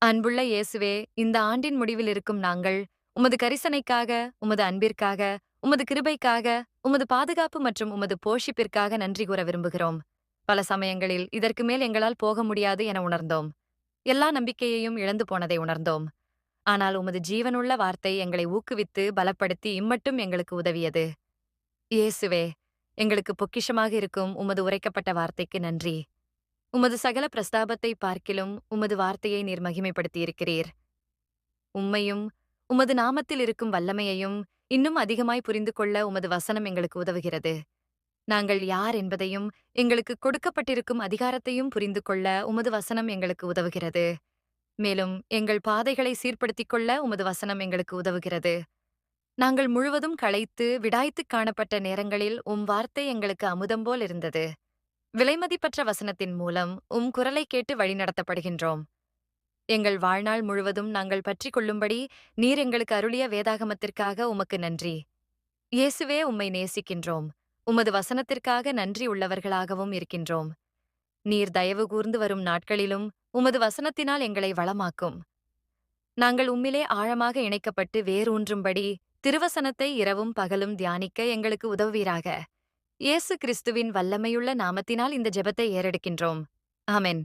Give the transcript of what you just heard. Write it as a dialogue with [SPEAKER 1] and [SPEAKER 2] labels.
[SPEAKER 1] அன்புள்ள இயேசுவே, இந்த ஆண்டின் முடிவில் இருக்கும் நாங்கள், உமது கரிசனைக்காக, உமது அன்பிற்காக, உமது கிருபைக்காக, உமது பாதுகாப்பு மற்றும் உமது போஷிப்பிற்காக நன்றி கூற விரும்புகிறோம். பல சமயங்களில் இதற்கு மேல் எங்களால் போக முடியாது என உணர்ந்தோம். எல்லா நம்பிக்கையையும் இழந்து போனதை உணர்ந்தோம். ஆனால் உமது ஜீவனுள்ள வார்த்தை எங்களை ஊக்குவித்து, பலப்படுத்தி இம்மட்டும் எங்களுக்கு உதவியது. இயேசுவே, எங்களுக்கு பொக்கிஷமாக இருக்கும் உமது உரைக்கப்பட்ட வார்த்தைக்கு நன்றி. உமது சகல பிரஸ்தாபத்தை பார்க்கிலும் உமது வார்த்தையை நீர் மகிமைப்படுத்தியிருக்கிறீர். உம்மையும் உமது நாமத்தில் இருக்கும் வல்லமையையும் இன்னும் அதிகமாய் புரிந்து கொள்ள உமது வசனம் எங்களுக்கு உதவுகிறது. நாங்கள் யார் என்பதையும் எங்களுக்கு கொடுக்கப்பட்டிருக்கும் அதிகாரத்தையும் புரிந்து கொள்ள உமது வசனம் எங்களுக்கு உதவுகிறது. மேலும் எங்கள் பாதைகளை சீர்படுத்திக் கொள்ள உமது வசனம் எங்களுக்கு உதவுகிறது. நாங்கள் முழுவதும் களைத்து விடாய்த்துக் காணப்பட்ட நேரங்களில் வார்த்தை எங்களுக்கு அமுதம் போல் இருந்தது. விலைமதிப்பற்ற வசனத்தின் மூலம் குரலை கேட்டு வழிநடத்தப்படுகின்றோம். எங்கள் வாழ்நாள் முழுவதும் நாங்கள் பற்றிக் கொள்ளும்படி நீர் எங்களுக்கு அருளிய வேதாகமத்திற்காக உமக்கு நன்றி. இயேசுவே, உம்மை நேசிக்கின்றோம். உமது வசனத்திற்காக நன்றி உள்ளவர்களாகவும் இருக்கின்றோம். நீர் தயவு கூர்ந்து வரும் நாட்களிலும் உமது வசனத்தினால் எங்களை வளமாக்கும். நாங்கள் உம்மிலே ஆழமாக இணைக்கப்பட்டு வேரூன்றும்படி திருவசனத்தை இரவும் பகலும் தியானிக்க எங்களுக்கு உதவுவீராக. இயேசு கிறிஸ்துவின் வல்லமையுள்ள நாமத்தினால் இந்த ஜெபத்தை ஏறெடுக்கின்றோம். ஆமென்.